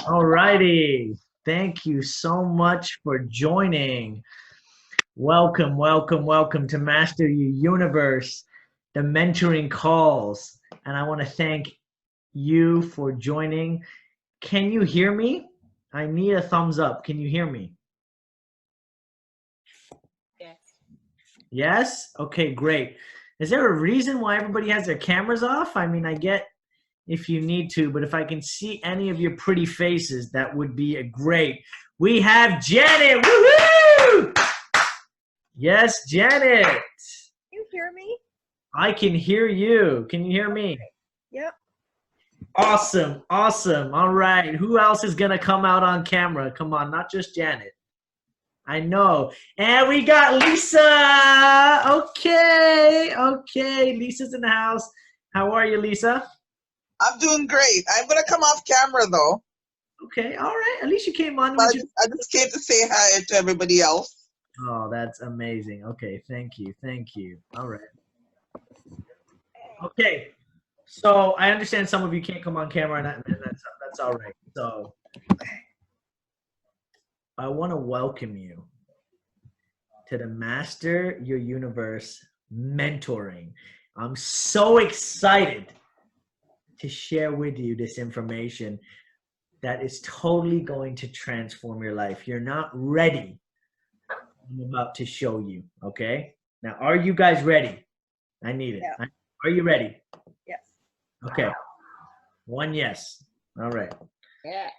All righty. Thank you so much for joining. Welcome, welcome, welcome to Master Your Universe, the mentoring calls. And I want to thank you for joining. Can you hear me? I need a thumbs up. Can you hear me? Yes. Yes? Okay, great. Is there a reason why everybody has their cameras off? I mean, I get if you need to, but if I can see any of your pretty faces, that would be a great. We have Janet. Woohoo! Yes, Janet. You hear me? I can hear you. Can you hear me? Yep. Awesome. Awesome. All right. Who else is going to come out on camera? Come on, not just Janet. I know. And we got Lisa. Okay. Okay. Lisa's in the house. How are you, Lisa? I'm doing great. I'm gonna come off camera though. Okay. All right. At least you came on. But I just came to say hi to everybody else. Oh, that's amazing. Okay. Thank you. Thank you. All right. Okay. So I understand some of you can't come on camera, and that's all right. So I want to welcome you to the Master Your Universe mentoring. I'm so excited to share with you this information that is totally going to transform your life. You're not ready. I'm about to show you, okay? Now, are you guys ready? I need it. Yeah. Are you ready? Yes. Okay. One yes. All right. Yes.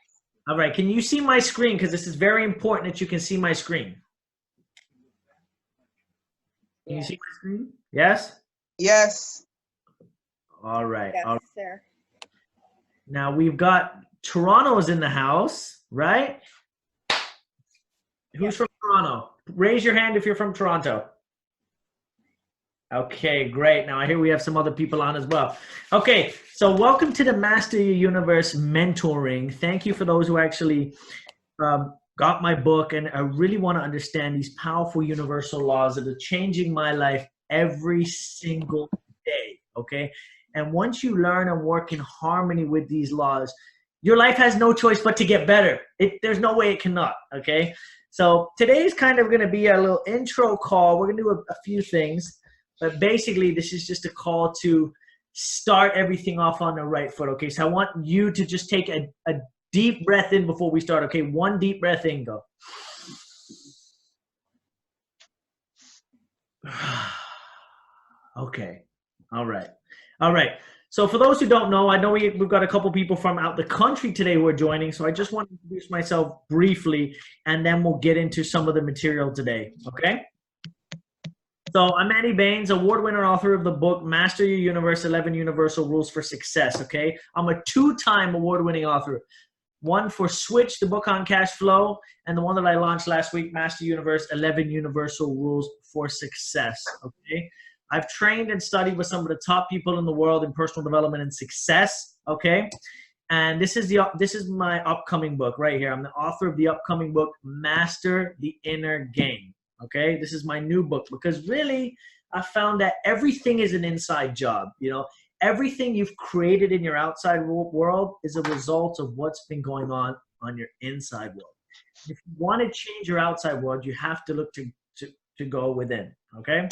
All right. Can you see my screen? Because this is very important that you can see my screen. Can you see my screen? Yes? Yes. All right. Yes, All right. sir. Now we've got Toronto's in the house, right? Who's from Toronto? Raise your hand if you're from Toronto. Okay, great. Now I hear we have some other people on as well. Okay, so welcome to the Master Your Universe mentoring. Thank you for those who actually got my book, and I really want to understand these powerful universal laws that are changing my life every single day, okay? And once you learn and work in harmony with these laws, your life has no choice but to get better. There's no way it cannot, okay? So today's kind of going to be a little intro call. We're going to do a few things, but basically this is just a call to start everything off on the right foot, okay? So I want you to just take a deep breath in before we start, okay? One deep breath in, go. Okay, all right. All right. So for those who don't know, I know we've got a couple people from out the country today who are joining. So I just want to introduce myself briefly, and then we'll get into some of the material today. Okay. So I'm Manny Baines, award-winner author of the book, Master Your Universe, 11 Universal Rules for Success. Okay. I'm a two-time award-winning author. One for Switch, the book on cash flow, and the one that I launched last week, Master Universe, 11 Universal Rules for Success. Okay. I've trained and studied with some of the top people in the world in personal development and success, okay? And this is my upcoming book right here. I'm the author of the upcoming book, Master the Inner Game, okay? This is my new book because really I found that everything is an inside job, you know? Everything you've created in your outside world is a result of what's been going on your inside world. If you want to change your outside world, you have to look to go within, okay?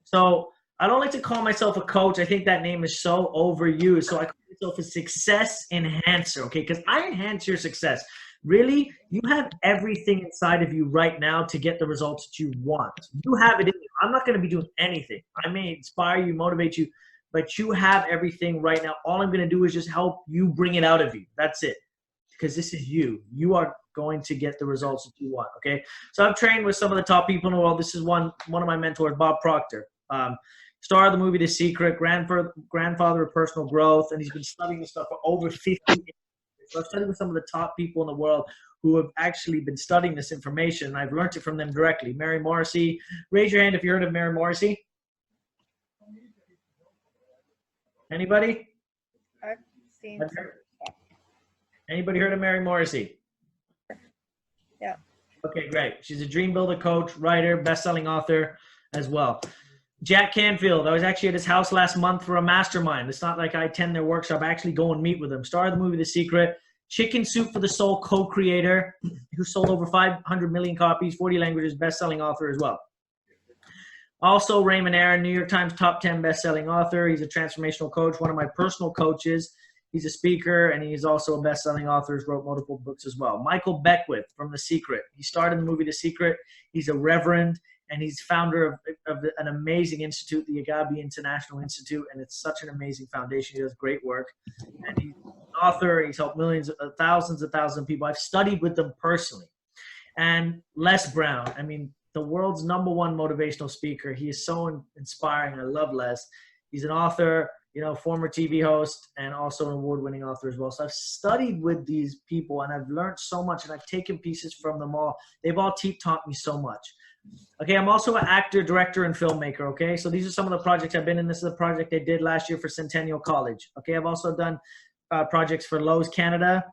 So I don't like to call myself a coach. I think that name is so overused. So I call myself a success enhancer, okay? Because I enhance your success. Really, you have everything inside of you right now to get the results that you want. You have it in you. I'm not going to be doing anything. I may inspire you, motivate you, but you have everything right now. All I'm going to do is just help you bring it out of you. That's it. Because this is you. You are going to get the results that you want, okay? So I've trained with some of the top people in the world. This is one of my mentors, Bob Proctor. Star of the movie The Secret, grandfather of personal growth, and he's been studying this stuff for over 50 years. So I've studied with some of the top people in the world who have actually been studying this information, and I've learned it from them directly. Mary Morrissey. Raise your hand if you heard of Mary Morrissey. Anybody? I've seen. Anybody heard of Mary Morrissey? Yeah. Okay, great. She's a dream builder coach, writer, best-selling author as well. Jack Canfield. I was actually at his house last month for a mastermind. It's not like I attend their workshop. I actually go and meet with him. Star of the movie The Secret. Chicken Soup for the Soul co-creator, who sold over 500 million copies, 40 languages, best-selling author as well. Also, Raymond Aaron, New York Times top 10 best-selling author. He's a transformational coach, one of my personal coaches. He's a speaker, and he's also a best-selling author. He's wrote multiple books as well. Michael Beckwith from The Secret. He started the movie The Secret. He's a reverend, and he's founder of an amazing institute, the Agabi International Institute, and it's such an amazing foundation. He does great work. And he's an author. He's helped thousands of people. I've studied with them personally. And Les Brown, I mean, the world's #1 motivational speaker. He is so inspiring. I love Les. He's an author, you know, former TV host, and also an award-winning author as well. So I've studied with these people, and I've learned so much, and I've taken pieces from them all. They've all taught me so much. Okay, I'm also an actor, director, and filmmaker, okay? So these are some of the projects I've been in. This is a project I did last year for Centennial College, okay? I've also done projects for Lowe's Canada.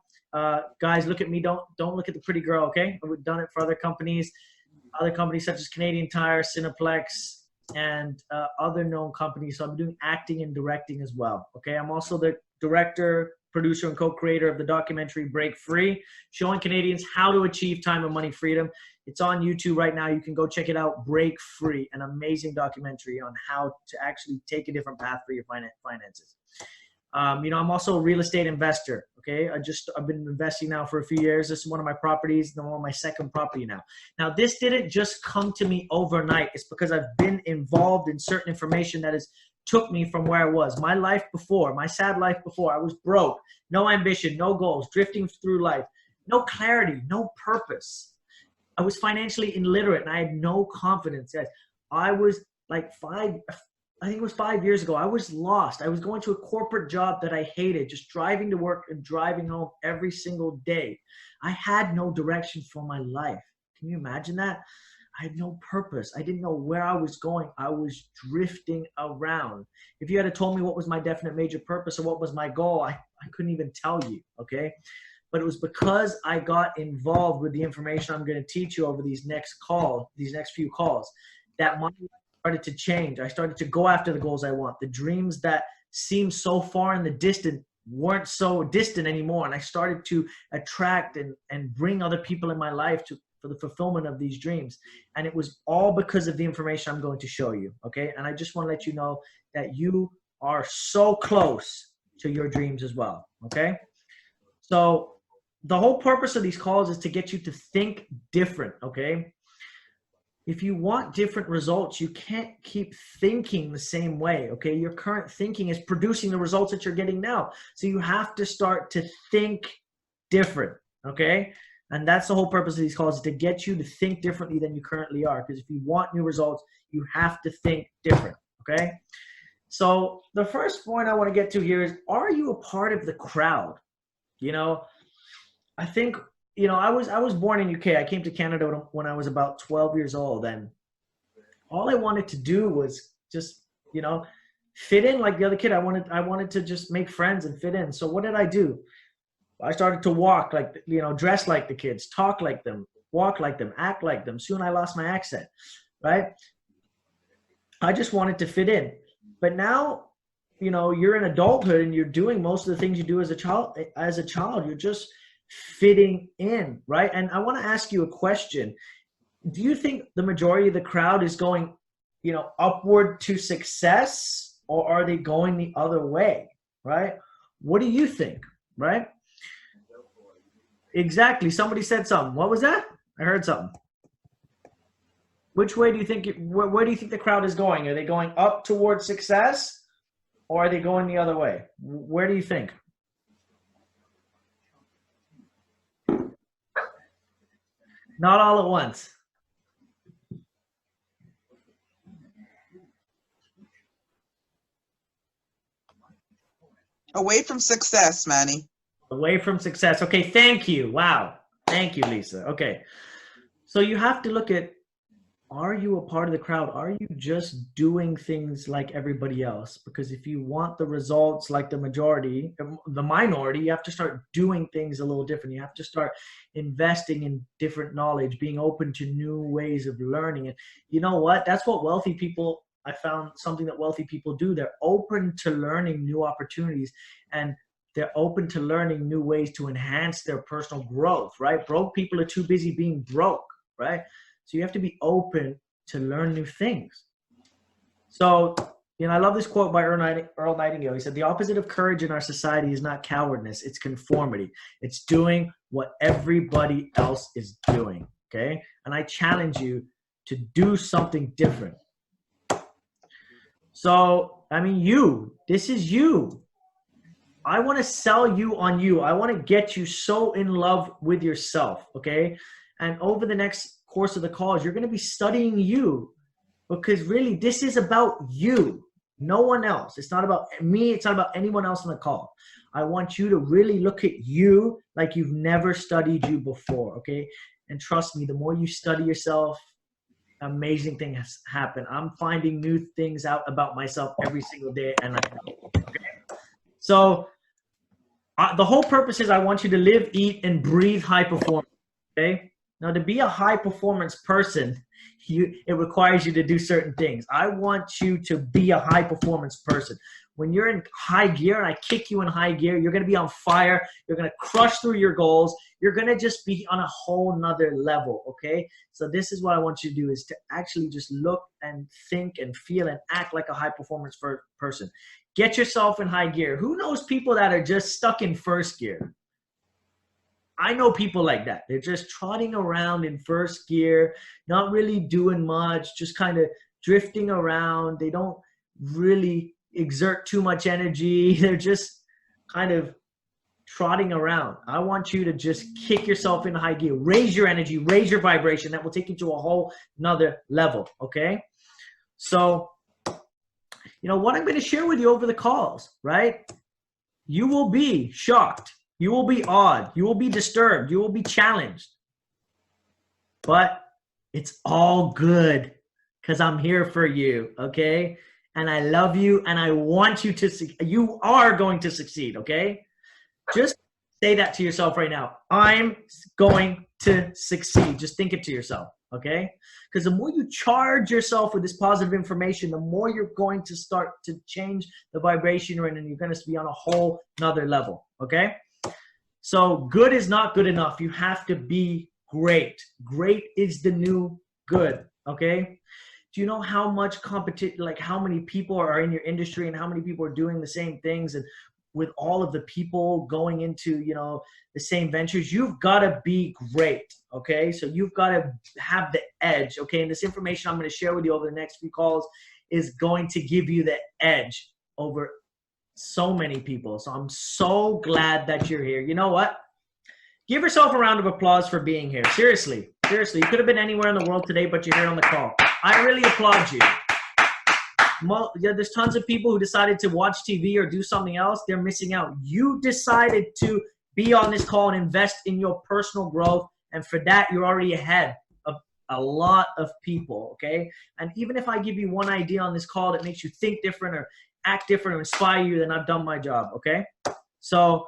Guys, look at me. Don't look at the pretty girl, okay? I've done it for other companies such as Canadian Tire, Cineplex, and other known companies. So I'm doing acting and directing as well, okay? I'm also the director, producer, and co-creator of the documentary Break Free, showing Canadians how to achieve time and money freedom. It's on YouTube right now. You can go check it out. Break Free, an amazing documentary on how to actually take a different path for your finances. You know, I'm also a real estate investor. Okay, I've been investing now for a few years. This is one of my properties. I'm on my second property now. Now, this didn't just come to me overnight. It's because I've been involved in certain information that has took me from where I was. My life before, my sad life before, I was broke, no ambition, no goals, drifting through life, no clarity, no purpose. I was financially illiterate, and I had no confidence. Guys, I was like I think it was 5 years ago. I was lost. I was going to a corporate job that I hated, just driving to work and driving home every single day. I had no direction for my life. Can you imagine that? I had no purpose. I didn't know where I was going. I was drifting around. If you had told me what was my definite major purpose or what was my goal, I couldn't even tell you, okay? But it was because I got involved with the information I'm going to teach you over these next few calls, that my life started to change. I started to go after the goals I want. The dreams that seemed so far in the distance weren't so distant anymore. And I started to attract and bring other people in my life for the fulfillment of these dreams. And it was all because of the information I'm going to show you, okay? And I just want to let you know that you are so close to your dreams as well, okay? So the whole purpose of these calls is to get you to think different, okay? If you want different results, you can't keep thinking the same way, okay? Your current thinking is producing the results that you're getting now. So you have to start to think different, okay? And that's the whole purpose of these calls, is to get you to think differently than you currently are. Because if you want new results, you have to think different, okay? So the first point I want to get to here is, are you a part of the crowd? You know, I think, you know, I was born in UK. I came to Canada when I was about 12 years old, and all I wanted to do was just, you know, fit in like the other kid. I wanted to just make friends and fit in. So what did I do? I started to walk like, you know, dress like the kids, talk like them, walk like them, act like them. Soon I lost my accent, right? I just wanted to fit in. But now, you know, you're in adulthood and you're doing most of the things you do as a child. You're just fitting in, right? And I want to ask you a question. Do you think the majority of the crowd is going, you know, upward to success, or are they going the other way, right? What do you think, right? Exactly. Somebody said something. What was that? I heard something. Which way do you think, where do you think the crowd is going? Are they going up towards success, or are they going the other way? Where do you think? Not all at once. Away from success, Manny. Away from success. Okay, thank you. Wow. Thank you, Lisa. Okay. So you have to look at, are you a part of the crowd? Are you just doing things like everybody else? Because if you want the results like the minority, you have to start doing things a little different. You have to start investing in different knowledge, being open to new ways of learning. And you know what? That's what wealthy people, I found something that wealthy people do. They're open to learning new opportunities and they're open to learning new ways to enhance their personal growth, right? Broke people are too busy being broke, right? So you have to be open to learn new things. So, I love this quote by Earl Nightingale. He said, the opposite of courage in our society is not cowardness, it's conformity. It's doing what everybody else is doing, okay? And I challenge you to do something different. So, this is you. I want to sell you on you. I want to get you so in love with yourself, okay? And over the next course of the calls, you're going to be studying you, because really this is about you, no one else. It's not about me. It's not about anyone else on the call. I want you to really look at you like you've never studied you before, okay? And trust me, the more you study yourself, amazing things happen. I'm finding new things out about myself every single day, and okay? So the whole purpose is I want you to live, eat, and breathe high performance, okay? Now, to be a high performance person, it requires you to do certain things. I want you to be a high performance person. When you're in high gear and I kick you in high gear, you're going to be on fire. You're going to crush through your goals. You're going to just be on a whole nother level, okay? So this is what I want you to do, is to actually just look and think and feel and act like a high performance person. Get yourself in high gear. Who knows people that are just stuck in first gear? I know people like that. They're just trotting around in first gear, not really doing much, just kind of drifting around. They don't really exert too much energy. They're just kind of trotting around. I want you to just kick yourself into high gear. Raise your energy, raise your vibration. That will take you to a whole nother level, okay? So, what I'm going to share with you over the calls, right? You will be shocked. You will be awed. You will be disturbed. You will be challenged. But it's all good, because I'm here for you, okay? And I love you, and I want you to succeed. You are going to succeed, okay? Just say that to yourself right now. I'm going to succeed. Just think it to yourself, okay? Because the more you charge yourself with this positive information, the more you're going to start to change the vibration you're in, and you're going to be on a whole nother level, okay? So good is not good enough. You have to be great. Great is the new good, okay? Do you know how much competition, like how many people are in your industry and how many people are doing the same things, and with all of the people going into, the same ventures? You've got to be great, okay? So you've got to have the edge, okay? And this information I'm going to share with you over the next few calls is going to give you the edge over so many people. So I'm so glad that you're here. You know what? Give yourself a round of applause for being here. Seriously. You could have been anywhere in the world today, but you're here on the call. I really applaud you. There's tons of people who decided to watch TV or do something else. They're missing out. You decided to be on this call and invest in your personal growth. And for that, you're already ahead of a lot of people, okay? And even if I give you one idea on this call that makes you think different or act different or inspire you, then I've done my job, okay? So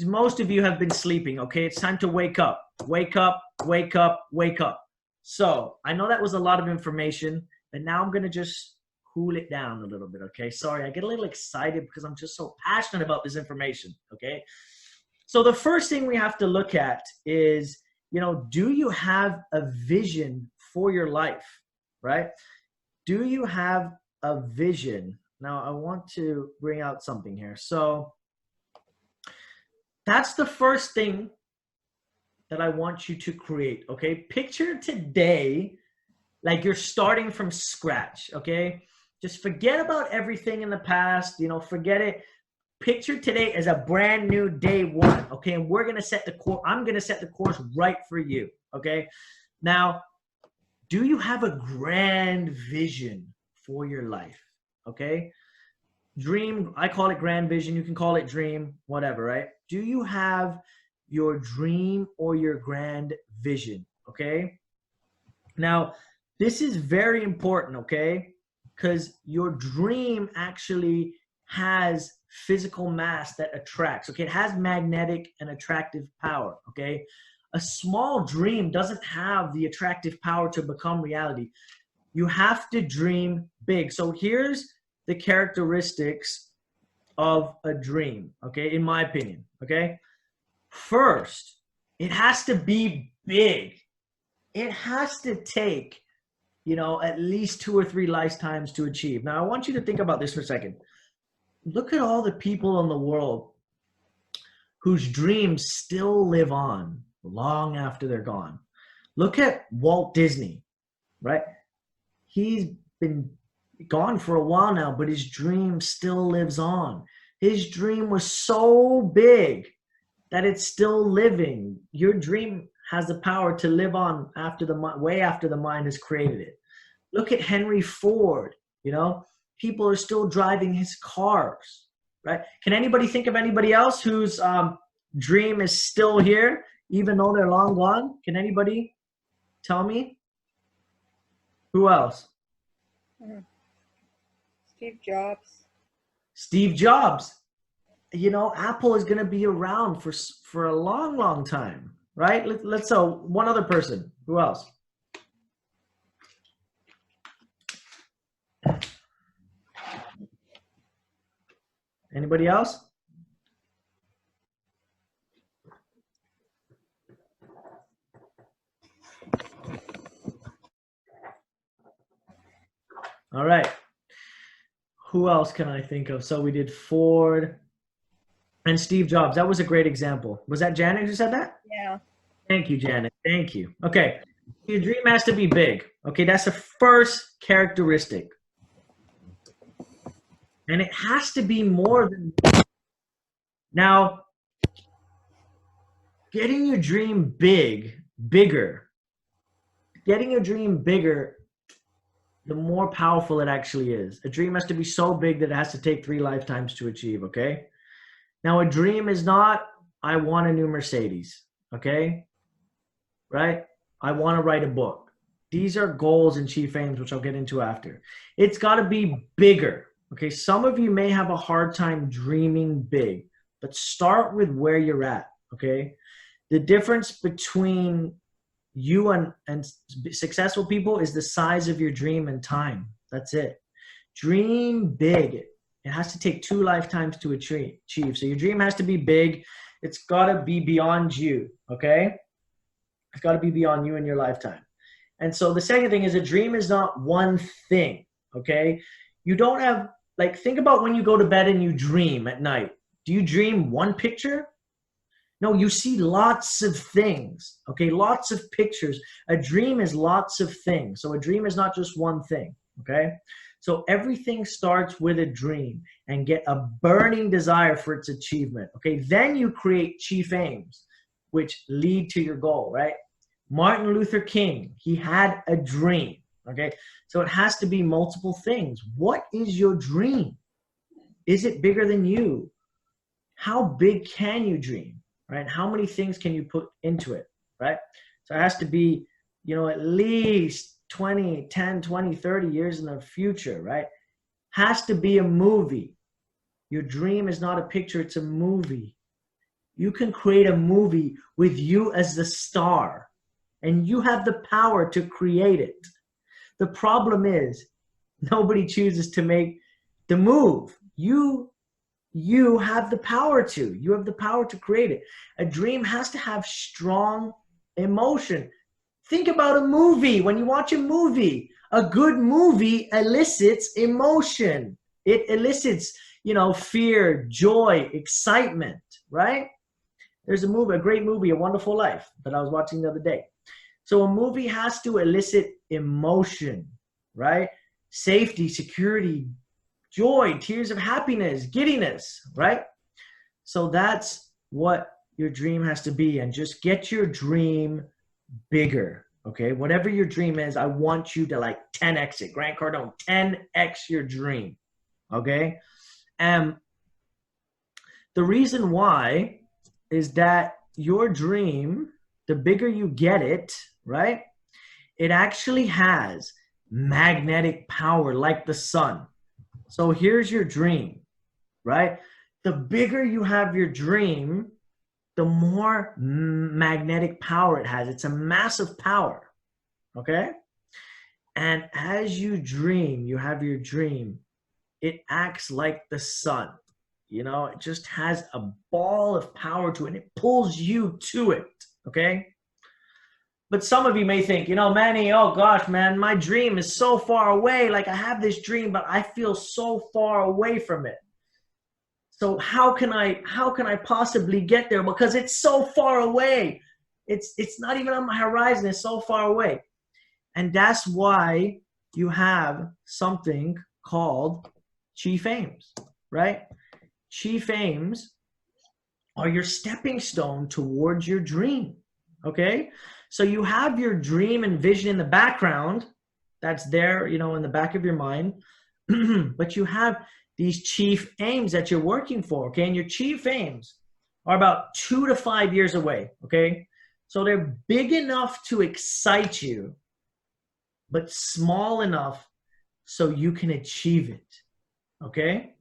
most of you have been sleeping, okay? It's time to wake up. Wake up, wake up, wake up. So I know that was a lot of information, but now I'm going to just cool it down a little bit, okay? Sorry, I get a little excited because I'm just so passionate about this information, okay? So the first thing we have to look at is, do you have a vision for your life, right? Do you have a vision? Now, I want to bring out something here. So that's the first thing that I want you to create, okay? Picture today like you're starting from scratch, okay? Just forget about everything in the past, forget it. Picture today as a brand new day one, okay? And we're going to set the course. I'm going to set the course right for you, okay? Now, do you have a grand vision for your life? Okay, dream, I call it grand vision. You can call it dream, whatever, right? Do you have your dream or your grand vision? Okay. Now, this is very important, okay? Because your dream actually has physical mass that attracts, okay? It has magnetic and attractive power, okay? A small dream doesn't have the attractive power to become reality. You have to dream big. So here's the characteristics of a dream, okay, in my opinion, okay? First, it has to be big. It has to take, you know, at least 2 or 3 lifetimes to achieve. Now, I want you to think about this for a second. Look at all the people in the world whose dreams still live on long after they're gone. Look at Walt Disney, right? He's been gone for a while now, but his dream still lives on. His dream was so big that it's still living. Your dream has the power to live on after way after the mind has created it. Look at Henry Ford, you know, people are still driving his cars, right? Can anybody think of anybody else whose dream is still here, even though they're long gone? Can anybody tell me? Who else? Steve Jobs. Steve Jobs. You know, Apple is going to be around for a long, long time, right? Let's one other person. Who else? Anybody else? All right. Who else can I think of? So we did Ford and Steve Jobs. That was a great example. Was that Janet who said that? Yeah. Thank you, Janet. Thank you. Okay. Your dream has to be big. Okay. That's the first characteristic. And it has to be more than. Now, getting your dream bigger, getting your dream bigger, the more powerful it actually is. A dream has to be so big that it has to take 3 lifetimes to achieve, okay? Now, a dream is not, I want a new Mercedes, okay? Right? I want to write a book. These are goals and chief aims, which I'll get into after. It's got to be bigger, okay? Some of you may have a hard time dreaming big, but start with where you're at, okay? The difference between you and successful people is the size of your dream and time. That's it. Dream big. It has to take 2 lifetimes to achieve. So your dream has to be big. It's got to be beyond you, okay? It's got to be beyond you and your lifetime. And so the second thing is a dream is not one thing, okay? You don't have, like, think about when you go to bed and you dream at night. Do you dream one picture? No, you see lots of things, okay? Lots of pictures. A dream is lots of things. So a dream is not just one thing, okay? So everything starts with a dream and get a burning desire for its achievement, okay? Then you create chief aims, which lead to your goal, right? Martin Luther King, he had a dream, okay? So it has to be multiple things. What is your dream? Is it bigger than you? How big can you dream? Right? How many things can you put into it, right? So it has to be, you know, at least 10, 20, 30 years in the future, right? Has to be a movie. Your dream is not a picture, it's a movie. You can create a movie with you as the star, and you have the power to create it. The problem is nobody chooses to make the move. You have the power to. You have the power to create it. A dream has to have strong emotion. Think about a movie. When you watch a movie, a good movie elicits emotion. It elicits, you know, fear, joy, excitement, right? There's a great movie, A Wonderful Life, that I was watching the other day. So a movie has to elicit emotion, right? Safety, security, joy, tears of happiness, giddiness, right? So that's what your dream has to be. And just get your dream bigger, okay? Whatever your dream is, I want you to like 10x it. Grant Cardone, 10x your dream, okay? And the reason why is that your dream, the bigger you get it, right? It actually has magnetic power like the sun. So here's your dream, right? The bigger you have your dream, the more magnetic power it has. It's a massive power, okay? And as you dream, you have your dream, it acts like the sun, You know, it just has a ball of power to it, and it pulls you to it, okay? But some of you may think, you know, Manny, oh gosh, man, my dream is so far away. Like I have this dream, but I feel so far away from it. So how can I possibly get there? Because it's so far away. It's not even on my horizon. It's so far away. And that's why you have something called chief aims, right? Chief aims are your stepping stone towards your dream, okay? So you have your dream and vision in the background. That's there, you know, in the back of your mind. But you have these chief aims that you're working for, okay? And your chief aims are about 2 to 5 years away, okay? So they're big enough to excite you, but small enough so you can achieve it, okay?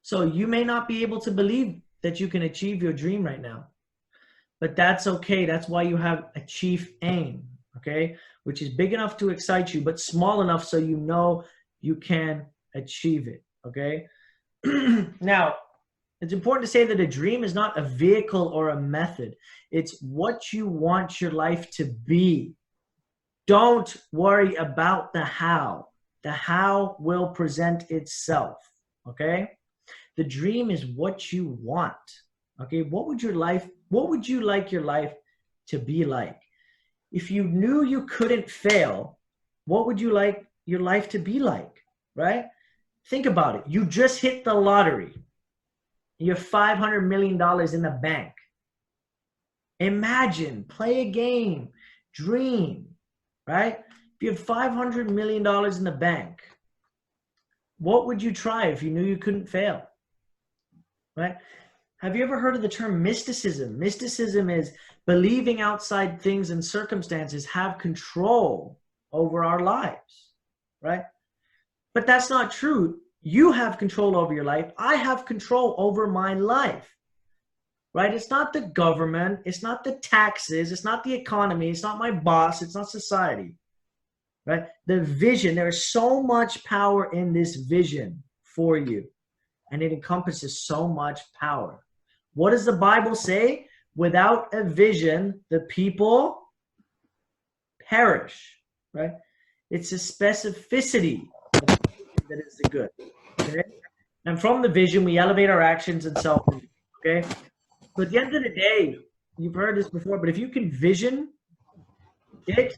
So you may not be able to believe that you can achieve your dream right now, but that's okay. That's why you have a chief aim, okay? Which is big enough to excite you, but small enough so you know you can achieve it, okay? Now, it's important to say that a dream is not a vehicle or a method. It's what you want your life to be. Don't worry about the how. The how will present itself, okay? The dream is what you want, okay? What would you like your life to be like? If you knew you couldn't fail, what would you like your life to be like, right? Think about it. You just hit the lottery. You have $500 million in the bank. Imagine, play a game, dream, right? If you have $500 million in the bank, what would you try if you knew you couldn't fail, right? Have you ever heard of the term mysticism? Mysticism is believing outside things and circumstances have control over our lives, right? But that's not true. You have control over your life. I have control over my life, right? It's not the government. It's not the taxes. It's not the economy. It's not my boss. It's not society, right? The vision, there's so much power in this vision for you, and it encompasses so much power. What does the Bible say? Without a vision, the people perish, right? It's a specificity that is the good, okay? And from the vision, we elevate our actions and self, okay? But at the end of the day, you've heard this before, but if you can vision it,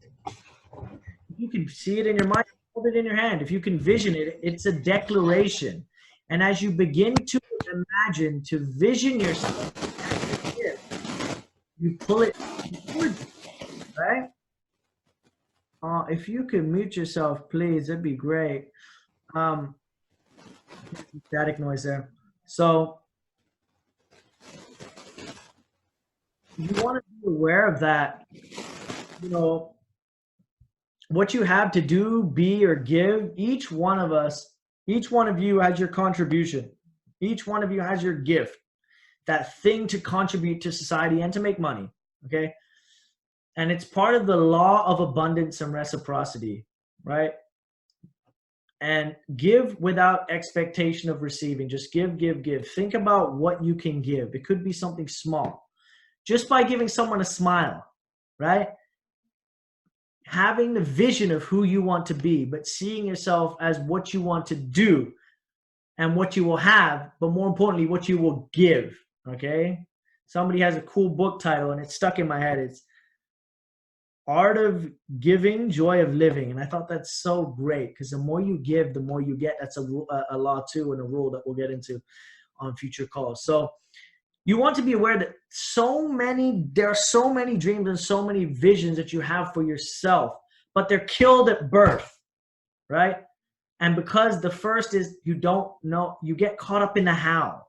you can see it in your mind, hold it in your hand. If you can vision it, it's a declaration. And as you begin to imagine, to vision yourself, you pull it towards you, right? If you can mute yourself, please, that'd be great. Static noise there. So you want to be aware of that, you know, what you have to do, be, or give. Each one of us, each one of you has your contribution. Each one of you has your gift, that thing to contribute to society and to make money, okay? And it's part of the law of abundance and reciprocity, right? And give without expectation of receiving. Just give, give, give. Think about what you can give. It could be something small. Just by giving someone a smile, right? Having the vision of who you want to be, but seeing yourself as what you want to do and what you will have, but more importantly, what you will give, okay? Somebody has a cool book title and it's stuck in my head. It's Art of Giving, Joy of Living. And I thought that's so great because the more you give, the more you get. That's a law too, and a rule that we'll get into on future calls. So you want to be aware that there are so many dreams and so many visions that you have for yourself, but they're killed at birth, right? And because the first is you don't know, you get caught up in the how.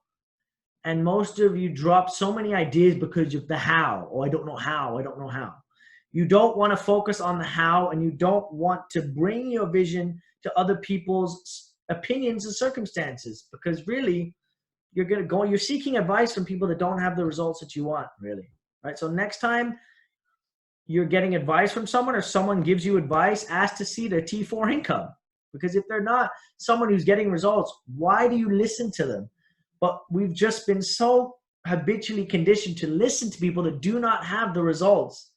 And most of you drop so many ideas because of the how. Oh, I don't know how. I don't know how. You don't want to focus on the how, and you don't want to bring your vision to other people's opinions and circumstances, because really you're seeking advice from people that don't have the results that you want, really, right? So next time you're getting advice from someone or someone gives you advice, ask to see their T4 income, because if they're not someone who's getting results, why do you listen to them? But we've just been so habitually conditioned to listen to people that do not have the results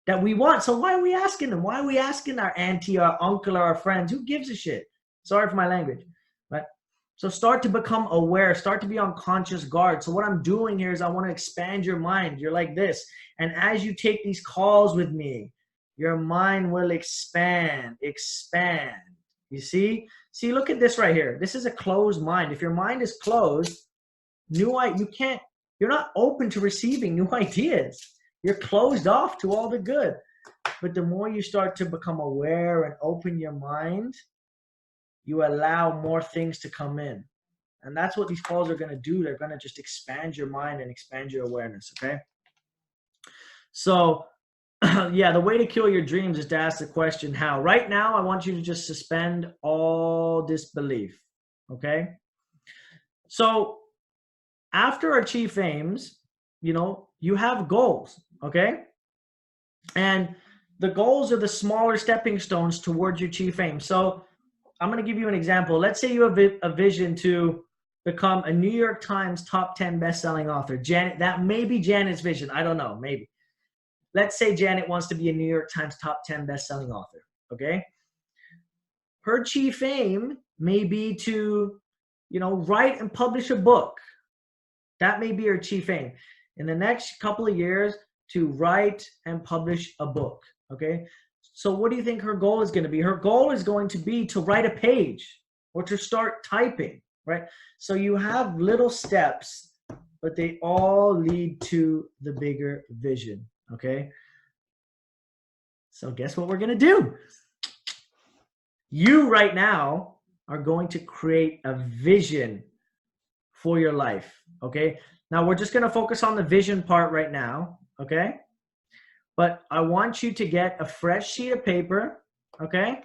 that we want. So why are we asking them? Why are we asking our auntie, our uncle, or our friends? Who gives a shit? Sorry for my language, right? So start to become aware, start to be on conscious guard. So what I'm doing here is I want to expand your mind. You're like this. And as you take these calls with me, your mind will expand. You see? See, look at this right here. This is a closed mind. If your mind is closed, you're not open to receiving new ideas. You're closed off to all the good. But the more you start to become aware and open your mind, you allow more things to come in. And that's what these calls are going to do. They're going to just expand your mind and expand your awareness, okay? So, yeah, the way to kill your dreams is to ask the question, how? Right now, I want you to just suspend all disbelief, okay? So, after our chief aims, you have goals, okay? And the goals are the smaller stepping stones towards your chief aim. So I'm going to give you an example. Let's say you have a vision to become a New York Times top 10 best-selling author. Janet, that may be Janet's vision. I don't know, maybe. Let's say Janet wants to be a New York Times top 10 best-selling author, okay? Her chief aim may be to, write and publish a book. That may be her chief aim. In the next couple of years, to write and publish a book, okay? So what do you think her goal is going to be? Her goal is going to be to write a page or to start typing, right? So you have little steps, but they all lead to the bigger vision, okay? So guess what we're going to do? You right now are going to create a vision for your life, okay? Now we're just going to focus on the vision part right now, okay? But I want you to get a fresh sheet of paper, okay?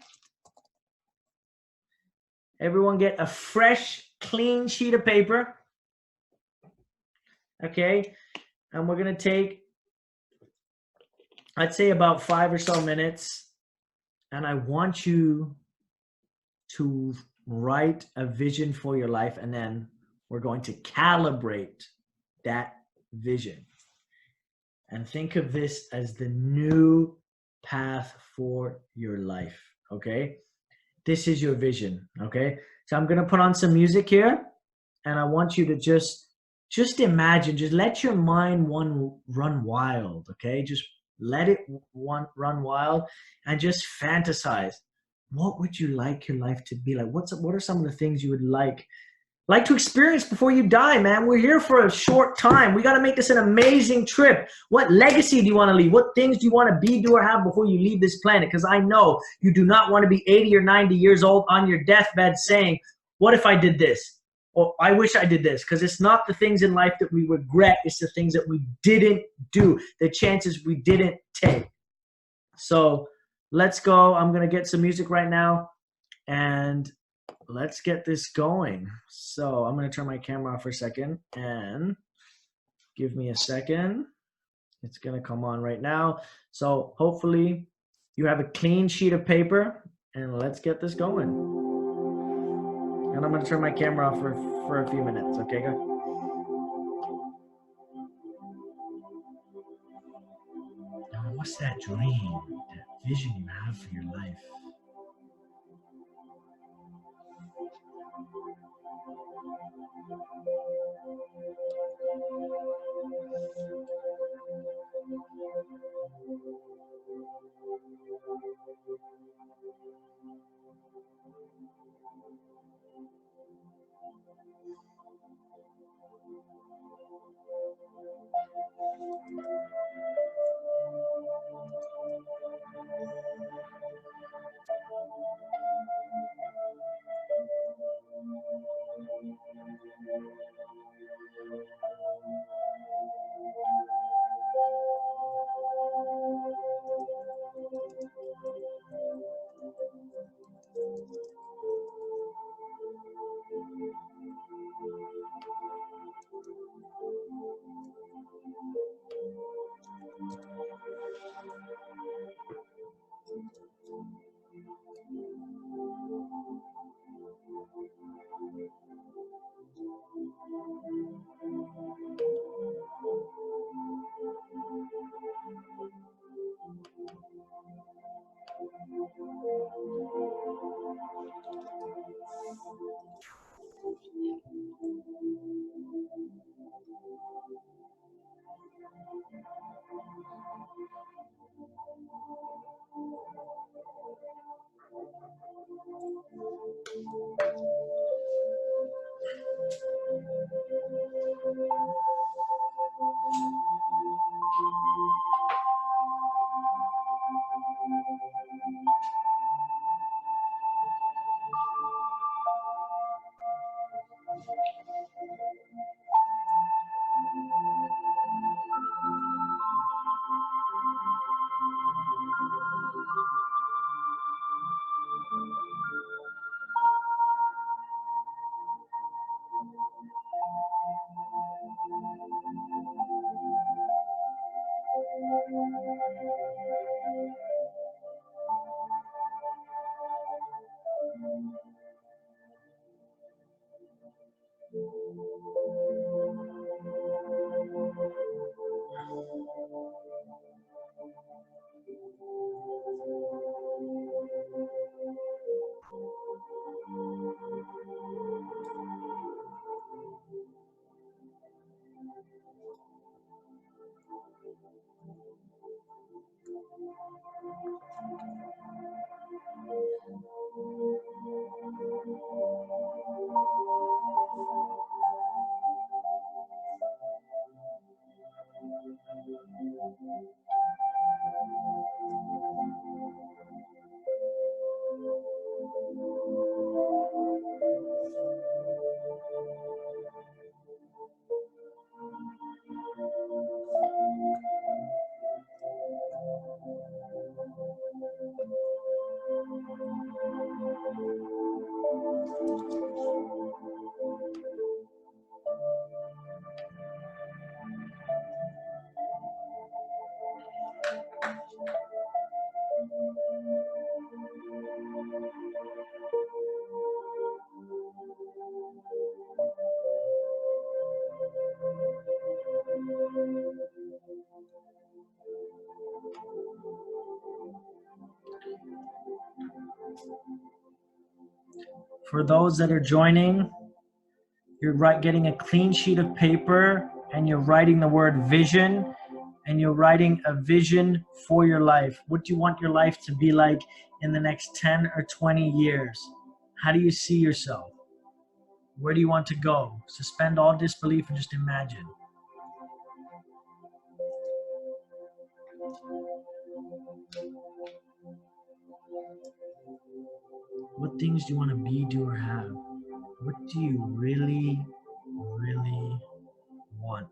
Everyone get a fresh, clean sheet of paper, okay? And we're going to take, I'd say about 5 or so minutes, and I want you to write a vision for your life, and then we're going to calibrate that vision. And think of this as the new path for your life, okay? This is your vision, okay? So I'm gonna put on some music here, and I want you to just imagine, just let your mind run wild, okay? Just let it run wild and just fantasize. What would you like your life to be like? What are some of the things you would like to experience before you die, man? We're here for a short time. We got to make this an amazing trip. What legacy do you want to leave? What things do you want to be, do, or have before you leave this planet? Because I know you do not want to be 80 or 90 years old on your deathbed saying, what if I did this? Or I wish I did this. Because it's not the things in life that we regret. It's the things that we didn't do, the chances we didn't take. So let's go. I'm going to get some music right now. And let's get this going. So I'm going to turn my camera off for a second, and give me a second. It's going to come on right now. So hopefully you have a clean sheet of paper, and let's get this going. And I'm going to turn my camera off for a few minutes. Okay, guys? Now, what's that dream, that vision you have for your life? For those that are joining, you're getting a clean sheet of paper and you're writing the word vision, and you're writing a vision for your life. What do you want your life to be like in the next 10 or 20 years? How do you see yourself? Where do you want to go? Suspend all disbelief and just imagine. What things do you want to be, do, or have? What do you really, really want?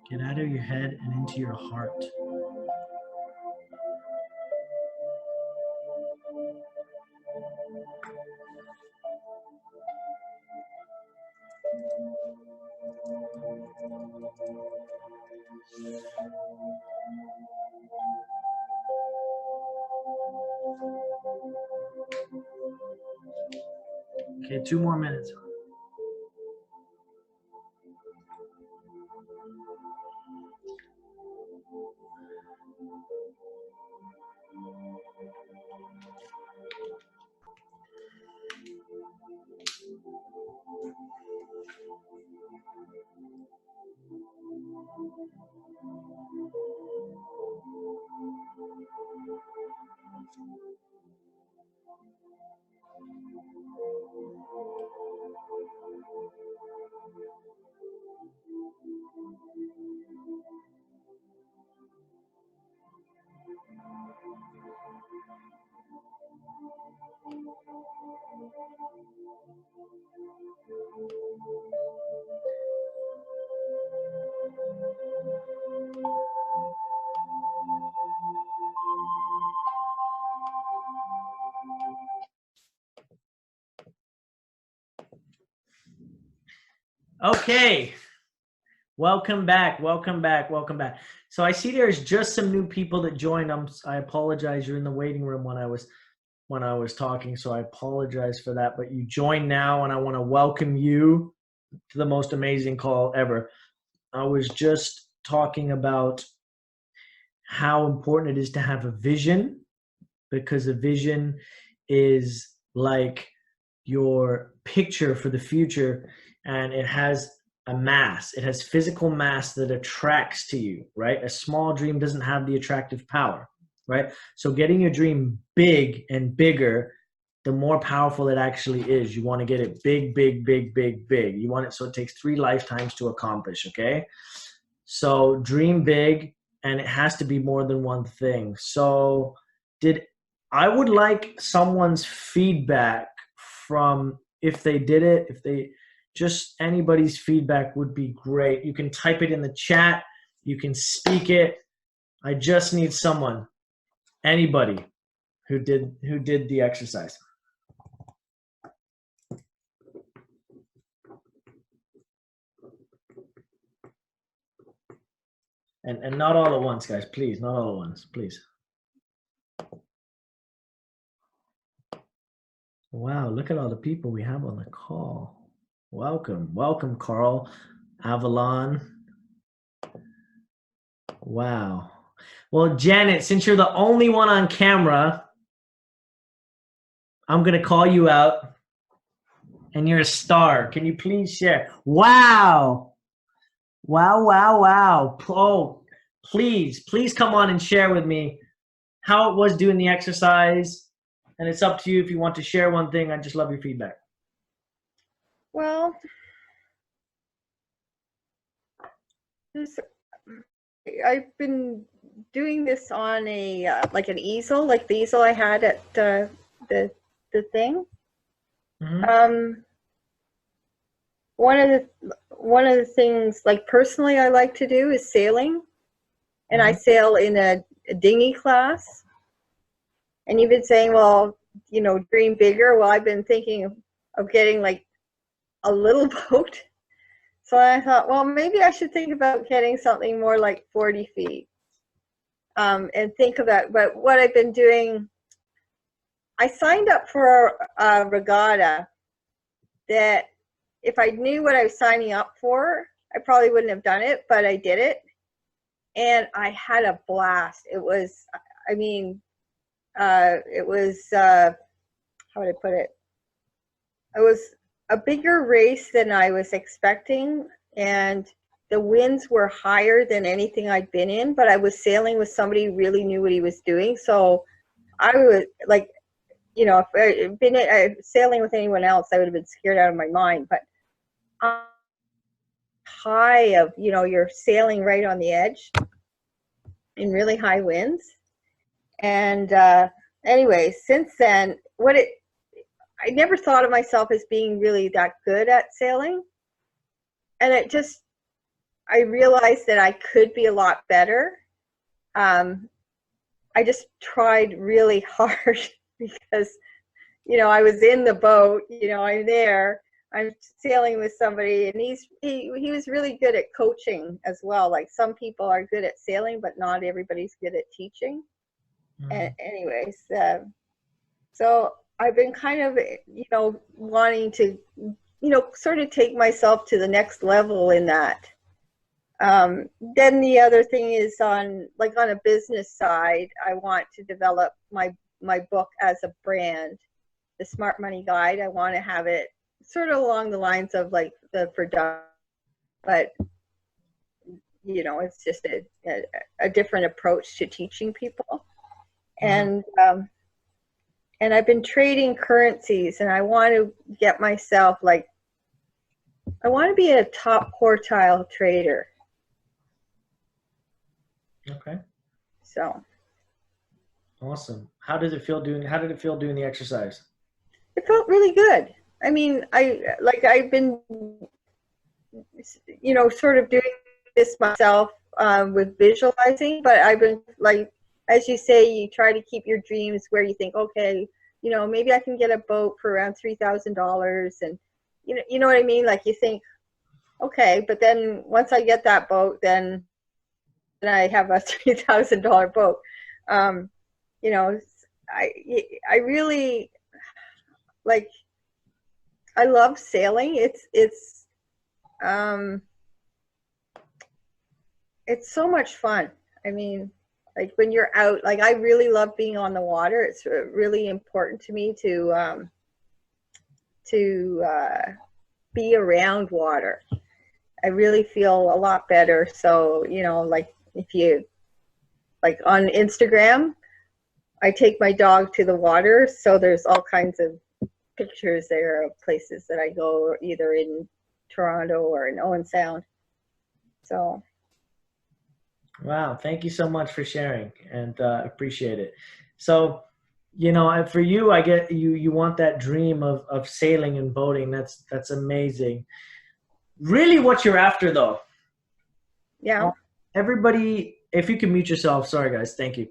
Get out of your head and into your heart. Okay, 2 more minutes. Okay, welcome back. So I see there's just some new people that joined. I apologize. You're in the waiting room when I was talking, so I apologize for that. But you joined now, and I want to welcome you to the most amazing call ever. I was just talking about how important it is to have a vision, because a vision is like your picture for the future, and it has a mass. It has physical mass that attracts to you, right? A small dream doesn't have the attractive power, right? So getting your dream big and bigger, the more powerful it actually is. You want to get it big, big, big, big, big. You want it so it takes 3 lifetimes to accomplish, okay? So dream big, and it has to be more than one thing. So I would like someone's feedback from if they did it, just anybody's feedback would be great. You can type it in the chat. You can speak it. I just need someone, anybody who did the exercise. And not all at once, guys. Please, not all at once, please. Wow, look at all the people we have on the call. Welcome, welcome, Carl, Avalon. Wow. Well, Janet, since you're the only one on camera, I'm going to call you out. And you're a star. Can you please share? Wow. Wow, wow, wow. Oh, please come on and share with me how it was doing the exercise. And it's up to you if you want to share one thing. I just love your feedback. Well, I've been doing this on a like an easel, like the easel I had at the thing. Mm-hmm. One of the things, like personally, I like to do is sailing, and I sail in a dinghy class. And you've been saying, well, you know, dream bigger. Well, I've been thinking of getting like a little boat. So I thought, well, maybe I should think about getting something more like 40 feet, and think of that. But what I've been doing, I signed up for a regatta that if I knew what I was signing up for, I probably wouldn't have done it, but I did it. And I had a blast. It was, I mean, it was, how would I put it? It was a bigger race than I was expecting, and the winds were higher than anything I'd been in, but I was sailing with somebody who really knew what he was doing. So I was like, you know, if I'd been sailing with anyone else, I would have been scared out of my mind. But high of, you know, you're sailing right on the edge in really high winds. And anyway, since then, I never thought of myself as being really that good at sailing. And I realized that I could be a lot better. I just tried really hard because, you know, I was in the boat, you know, I'm there, I'm sailing with somebody, and he was really good at coaching as well. Like, some people are good at sailing, but not everybody's good at teaching. And anyways, so I've been kind of, you know, wanting to, you know, sort of take myself to the next level in that. Then the other thing is on a business side, I want to develop my book as a brand, the Smart Money Guide. I want to have it sort of along the lines of like the production, but you know, it's just a different approach to teaching people. And I've been trading currencies, and I want to get myself like, I want to be a top quartile trader. Okay. So. Awesome. How did it feel doing the exercise? It felt really good. I mean, I've been, you know, sort of doing this myself with visualizing, but I've been like, as you say, you try to keep your dreams where you think, okay, you know, maybe I can get a boat for around $3,000, and you know what I mean? Like, you think, okay, but then once I get that boat, then I have a $3,000 boat. You know, I really like, I love sailing. It's so much fun. I mean, like when you're out, like I really love being on the water. It's really important to me to be around water. I really feel a lot better. So, you know, like if you, like on Instagram, I take my dog to the water. So there's all kinds of pictures there of places that I go, either in Toronto or in Owen Sound. So. Wow, thank you so much for sharing, and appreciate it. So, you know, for you, I get you want that dream of sailing and boating. That's amazing. Really what you're after, though. Yeah. Everybody, if you can mute yourself, sorry guys, thank you.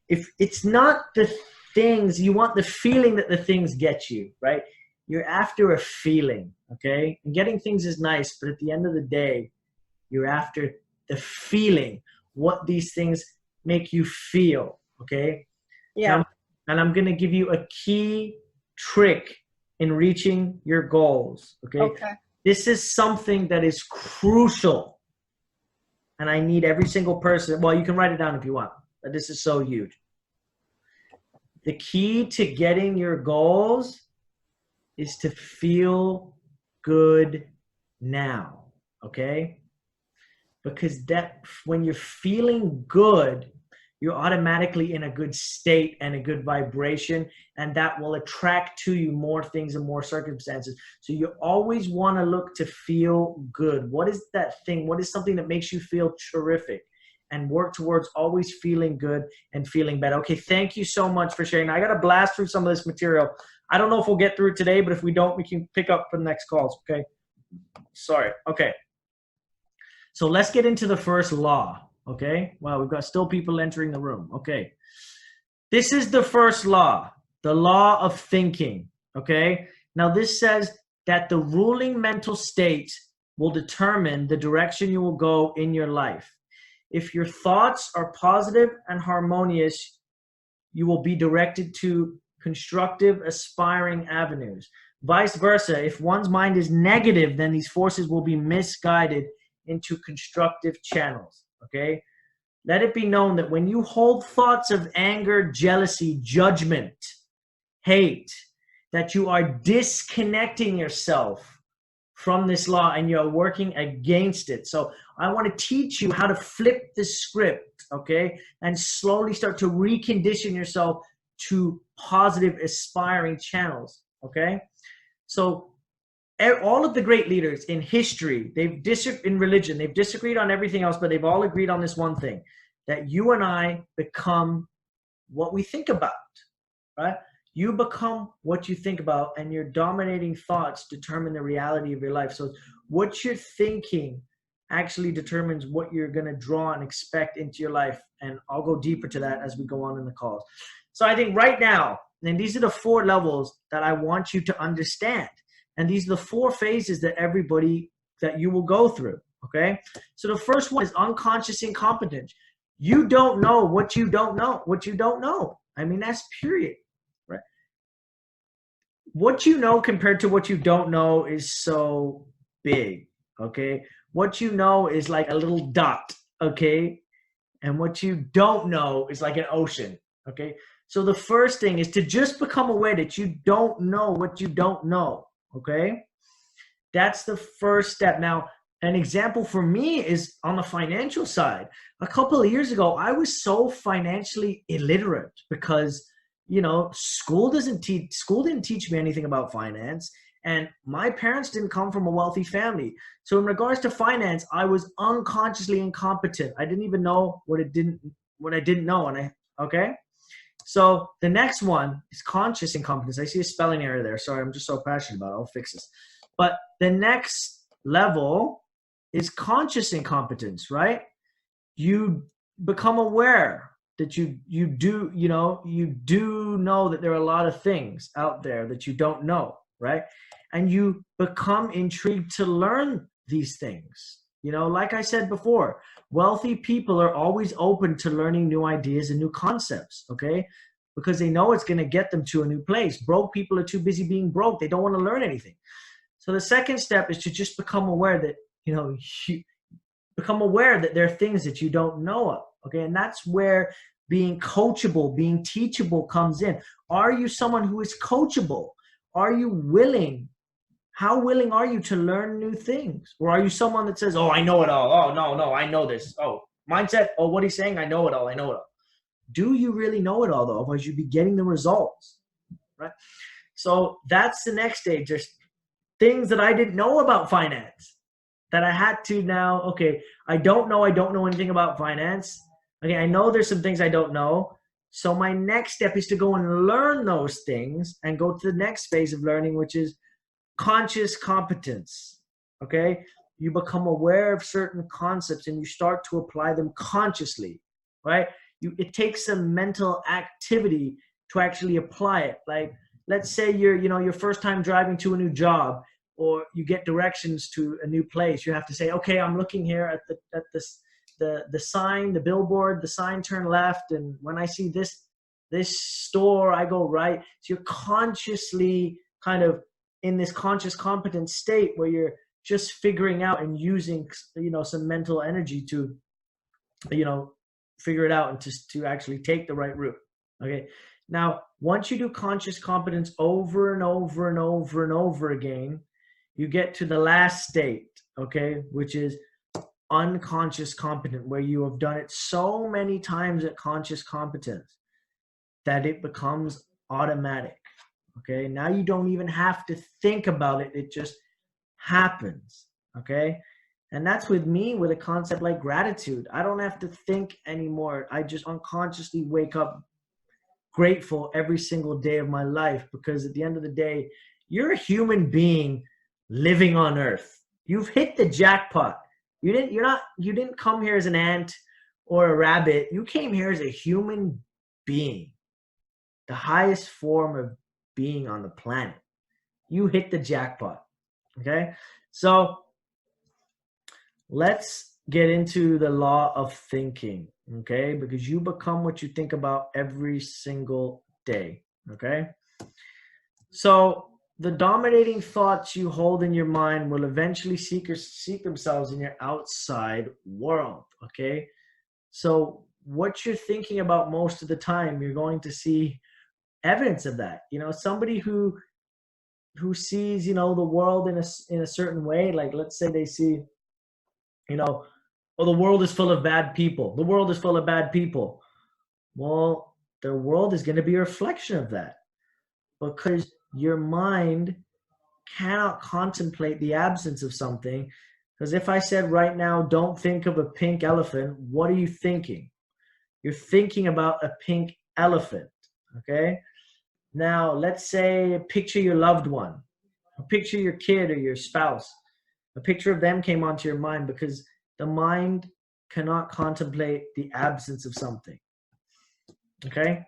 If it's not the things, you want the feeling that the things get you, right? You're after a feeling, okay? And getting things is nice, but at the end of the day, you're after the feeling. what these things make you feel, okay? Yeah. And I'm going to give you a key trick in reaching your goals, okay? Okay. This is something that is crucial. And I need every single person. Well, you can write it down if you want, but this is so huge. The key to getting your goals is to feel good now, okay? Because that when you're feeling good, you're automatically in a good state and a good vibration, and that will attract to you more things and more circumstances. So you always want to look to feel good. What is that thing? What is something that makes you feel terrific? And work towards always feeling good and feeling better. Okay, thank you so much for sharing. I got to blast through some of this material. I don't know if we'll get through it today, but if we don't, we can pick up for the next calls, okay? Sorry, okay. So let's get into the first law, okay? Wow, we've got still people entering the room, okay. This is the first law, the law of thinking, okay? Now this says that the ruling mental state will determine the direction you will go in your life. If your thoughts are positive and harmonious, you will be directed to constructive, aspiring avenues. Vice versa, if one's mind is negative, then these forces will be misguided into constructive channels, okay? Let it be known that when you hold thoughts of anger, jealousy, judgment, hate, that you are disconnecting yourself from this law and you're working against it. So I want to teach you how to flip the script, okay? And slowly start to recondition yourself to positive, aspiring channels, okay? So all of the great leaders in history, in religion, they've disagreed on everything else, but they've all agreed on this one thing, that you and I become what we think about, right? You become what you think about, and your dominating thoughts determine the reality of your life. So what you're thinking actually determines what you're going to draw and expect into your life. And I'll go deeper to that as we go on in the calls. So I think right now, and these are the 4 levels that I want you to understand. And these are the 4 phases that you will go through, okay? So the first one is unconscious incompetence. You don't know what you don't know, I mean, that's period. What you know compared to what you don't know is so big, okay? What you know is like a little dot, okay? And what you don't know is like an ocean, okay? So the first thing is to just become aware that you don't know what you don't know, okay? That's the first step. Now, an example for me is on the financial side. A couple of years ago, I was so financially illiterate because school didn't teach me anything about finance, and my parents didn't come from a wealthy family. So in regards to finance, I was unconsciously incompetent. I didn't even know what I didn't know. Okay? So the next one is conscious incompetence. I see a spelling error there. Sorry, I'm just so passionate about it. I'll fix this. But the next level is conscious incompetence, right? You become aware that you do know that there are a lot of things out there that you don't know, right? And you become intrigued to learn these things. Like I said before, wealthy people are always open to learning new ideas and new concepts, okay? Because they know it's going to get them to a new place. Broke people are too busy being broke. They don't want to learn anything. So the second step is to just become aware that, you become aware that there are things that you don't know of, okay? And that's where being coachable, being teachable comes in. Are you someone who is coachable? Are you willing? How willing are you to learn new things? Or are you someone that says, oh, I know it all. Oh, no, I know this. Oh, mindset. Oh, what he's saying, I know it all. Do you really know it all, though? Otherwise, you'd be getting the results, right? So that's the next stage. There's things that I didn't know about finance that I had to now, okay, I don't know anything about finance. Okay, I know there's some things I don't know. So my next step is to go and learn those things and go to the next phase of learning, which is conscious competence, okay? You become aware of certain concepts and you start to apply them consciously, right? It takes some mental activity to actually apply it. Like, let's say you're your first time driving to a new job, or you get directions to a new place. You have to say, okay, I'm looking here at the sign, the billboard, the sign turn left, and when I see this store, I go right. So you're consciously kind of in this conscious competent state where you're just figuring out and using, some mental energy to, figure it out and to actually take the right route. Okay. Now, once you do conscious competence over and over and over and over again, you get to the last state, okay, which is unconscious competent, where you have done it so many times at conscious competence that it becomes automatic. Okay, now you don't even have to think about it, it just happens. Okay, and that's with me with a concept like gratitude. I don't have to think anymore. I just unconsciously wake up grateful every single day of my life, because at the end of the day, you're a human being living on earth. You've hit the jackpot. You didn't come here as an ant or a rabbit. You came here as a human being, the highest form of being on the planet. You hit the jackpot. Okay, so let's get into the law of thinking. Okay, because you become what you think about every single day. Okay, so the dominating thoughts you hold in your mind will eventually seek themselves in your outside world. Okay, so what you're thinking about most of the time, you're going to see evidence of that. Somebody who sees the world in a certain way, like let's say they see, oh, the world is full of bad people. The world is full of bad people. Well, the world is going to be a reflection of that, because your mind cannot contemplate the absence of something. Because if I said right now, don't think of a pink elephant, what are you thinking? You're thinking about a pink elephant. Okay. Now, let's say picture your loved one, picture your kid or your spouse. A picture of them came onto your mind, because the mind cannot contemplate the absence of something. Okay?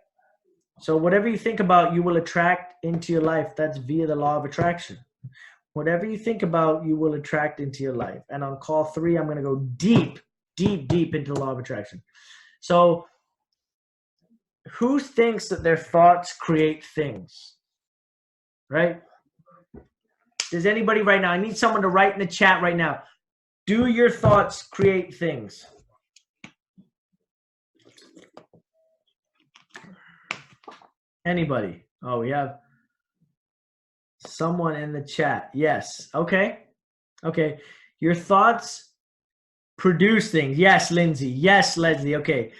So whatever you think about, you will attract into your life. That's via the law of attraction. Whatever you think about, you will attract into your life. And on call 3, I'm going to go deep, deep, deep into the law of attraction. So who thinks that their thoughts create things? Right? Does anybody right now? I need someone to write in the chat right now. Do your thoughts create things? Anybody? Oh, we have someone in the chat. Yes. Okay. Okay. Your thoughts produce things. Yes, Lindsay. Yes, Leslie. Okay.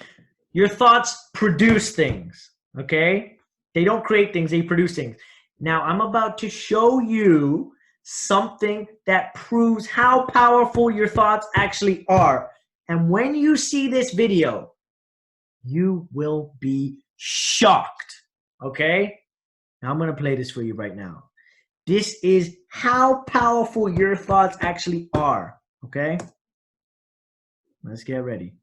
Your thoughts produce things. Okay. They don't create things, they produce things. Now, I'm about to show you something that proves how powerful your thoughts actually are. And when you see this video, you will be shocked. Okay? Now I'm going to play this for you right now. This is how powerful your thoughts actually are. Okay? Let's get ready.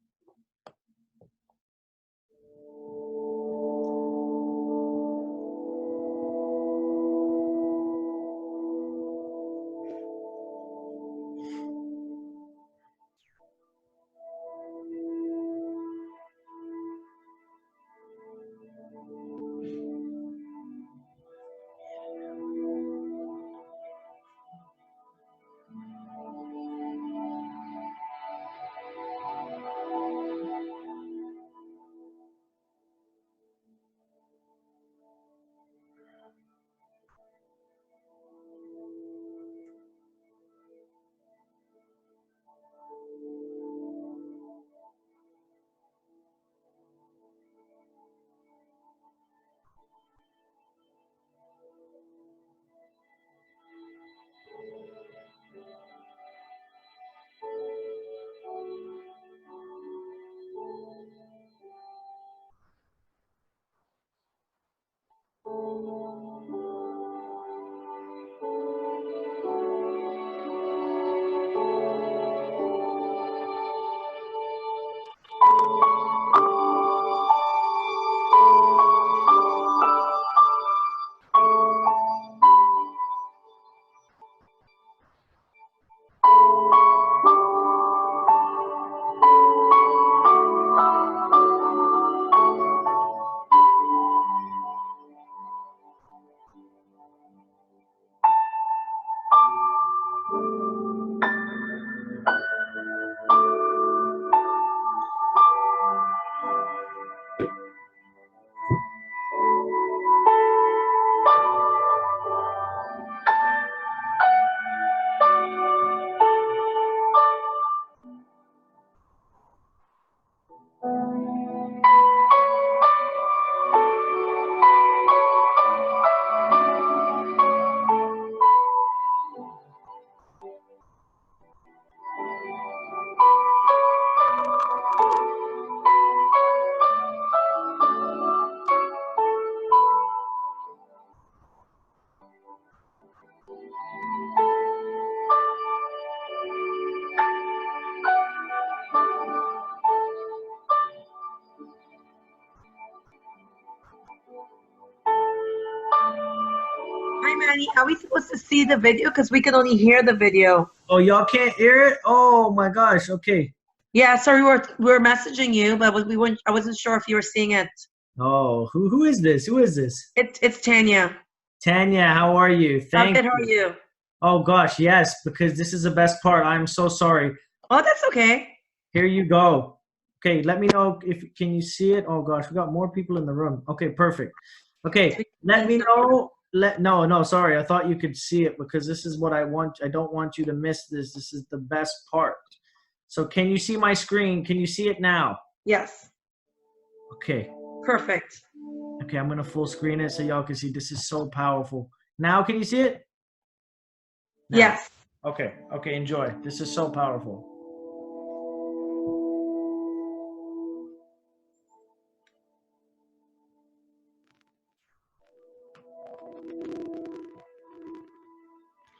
Danny, how are we supposed to see the video? Because we can only hear the video. Oh, y'all can't hear it? Oh my gosh. Okay. Yeah, sorry, we were messaging you, but we weren't. I wasn't sure if you were seeing it. Oh, who is this? Who is this? It's Tanya. Tanya, how are you? How Thank good are you. you? Oh gosh, yes, because this is the best part. I'm so sorry. Oh, that's okay. Here you go. Okay, let me know if can you see it. Oh gosh, we got more people in the room. Okay, perfect. Okay, let me know. No, sorry. I thought you could see it because this is what I want. I don't want you to miss this. This is the best part. So can you see my screen? Can you see it now? Yes. Okay. Perfect. Okay, I'm gonna full screen it so y'all can see. This is so powerful. Now can you see it? Now. Yes. Okay, enjoy. This is so powerful.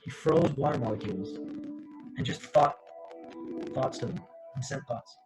He froze water molecules and just thoughts to them and sent thoughts.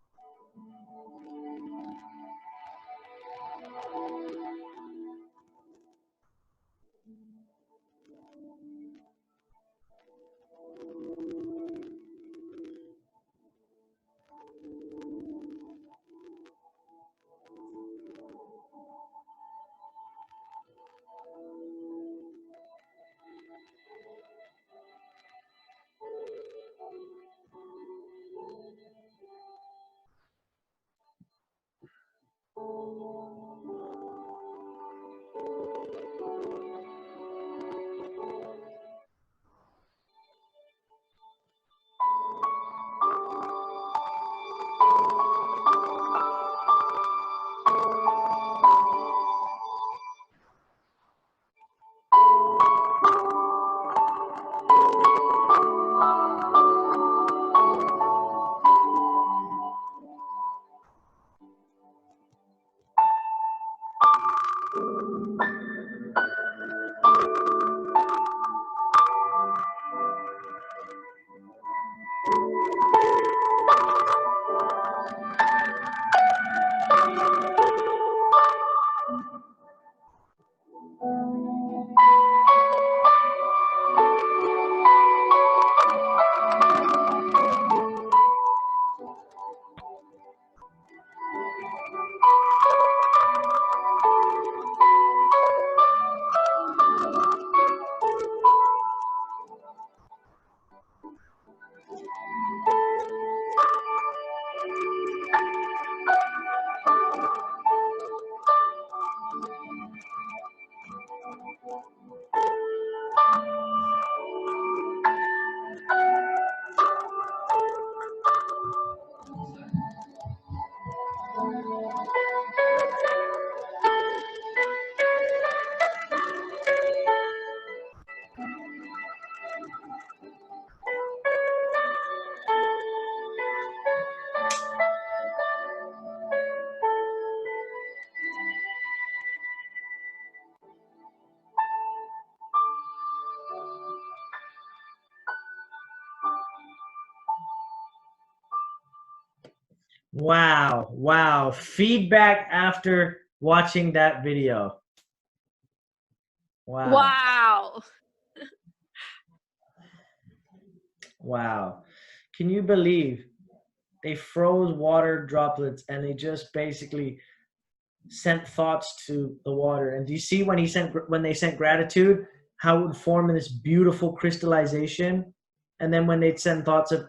Wow. Feedback after watching that video. Wow. Can you believe they froze water droplets and they just basically sent thoughts to the water? And do you see when they sent gratitude, how it would form in this beautiful crystallization? And then when they'd send thoughts of,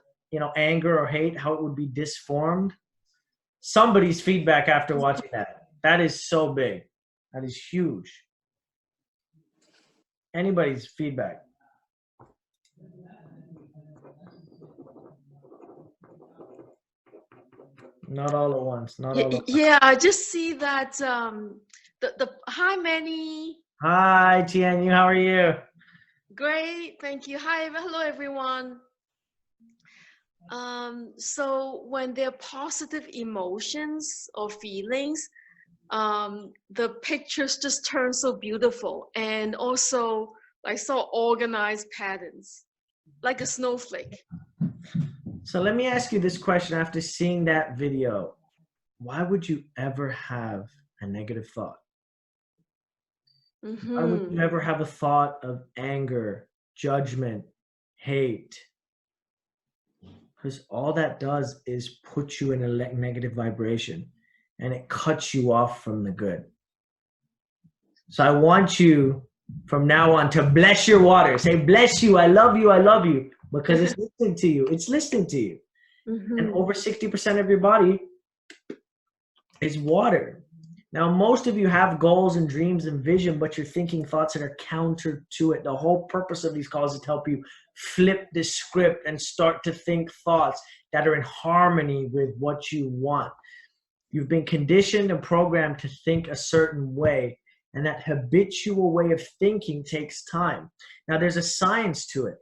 anger or hate, how it would be disformed? Somebody's feedback after watching that. That is so big. That is huge. Anybody's feedback. Not all at once. Not all at once. Yeah, I just see that hi Manny. Hi Tianyu, how are you? Great, thank you. Hi, hello everyone. So when there are positive emotions or feelings, the pictures just turn so beautiful, and also I saw organized patterns, like a snowflake. So let me ask you this question after seeing that video. Why would you ever have a negative thought? Why would Mhm. you ever have a thought of anger, judgment, hate? Because all that does is put you in a negative vibration and it cuts you off from the good. So I want you from now on to bless your water. Say, bless you, I love you, because it's listening to you. It's listening to you. And Mhm. over 60% of your body is water. Now, most of you have goals and dreams and vision, but you're thinking thoughts that are counter to it. The whole purpose of these calls is to help you flip the script and start to think thoughts that are in harmony with what you want. You've been conditioned and programmed to think a certain way, and that habitual way of thinking takes time. Now, there's a science to it.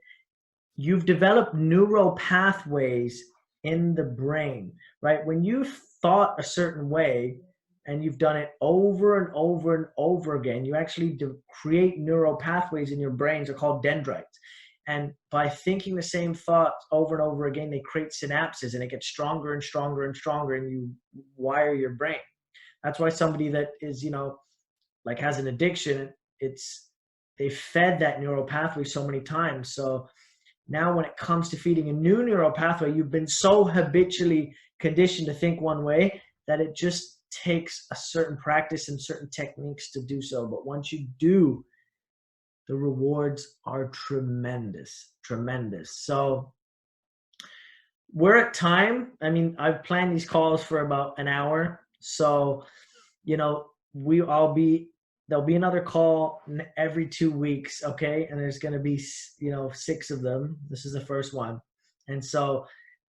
You've developed neural pathways in the brain, right? When you've thought a certain way and you've done it over and over and over again, you actually create neural pathways in your brains. They're called dendrites. And by thinking the same thoughts over and over again, they create synapses and it gets stronger and stronger and stronger, and you wire your brain. That's why somebody that is, like has an addiction, they fed that neural pathway so many times. So now when it comes to feeding a new neural pathway, you've been so habitually conditioned to think one way that it just takes a certain practice and certain techniques to do so. But once you do, the rewards are tremendous, tremendous. So we're at time. I mean, I've planned these calls for about an hour. So, there'll be another call every 2 weeks. Okay. And there's going to be, 6 of them. This is the first one. And so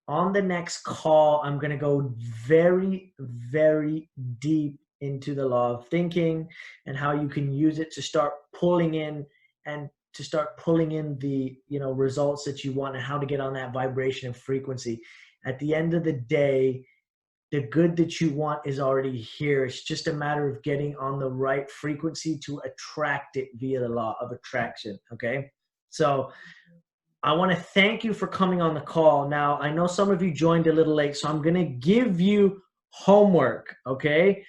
on the next call, I'm going to go very, very deep into the law of thinking and how you can use it to start pulling in the results that you want and how to get on that vibration and frequency. At the end of the day, the good that you want is already here. It's just a matter of getting on the right frequency to attract it via the law of attraction. Okay. So I want to thank you for coming on the call. Now, I know some of you joined a little late, so I'm going to give you homework. Okay.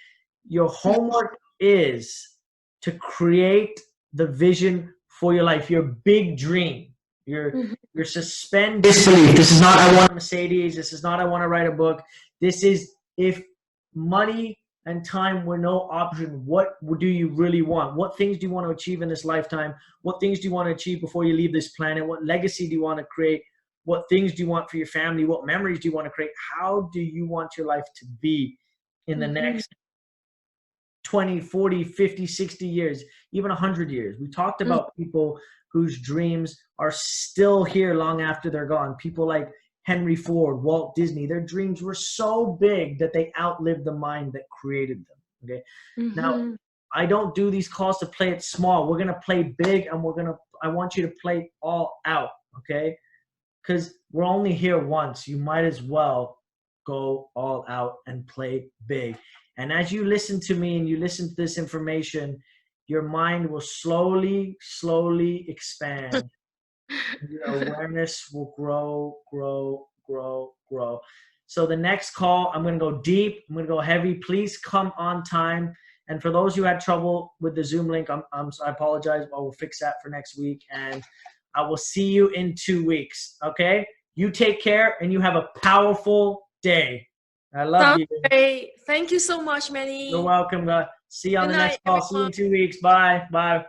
Your homework is to create the vision for your life, your big dream, your suspend disbelief. This is not I want a Mercedes. This is not I want to write a book. This is if money and time were no option, what do you really want? What things do you want to achieve in this lifetime? What things do you want to achieve before you leave this planet? What legacy do you want to create? What things do you want for your family? What memories do you want to create? How do you want your life to be in the next 20, 40, 50, 60 years, even 100 years? We talked about people whose dreams are still here long after they're gone. People like Henry Ford, Walt Disney, their dreams were so big that they outlived the mind that created them. Okay. Now, I don't do these calls to play it small. We're going to play big, and I want you to play all out. Okay. Because we're only here once. You might as well go all out and play big. And as you listen to me and you listen to this information, your mind will slowly, slowly expand. Your awareness will grow, grow, grow, grow. So the next call, I'm going to go deep. I'm going to go heavy. Please come on time. And for those who had trouble with the Zoom link, I apologize. I will fix that for next week. And I will see you in 2 weeks. Okay? You take care and you have a powerful day. I love you. Great. Thank you so much, Manny. You're welcome. See you on Good the next night, call. See you in 2 weeks. Bye. Bye.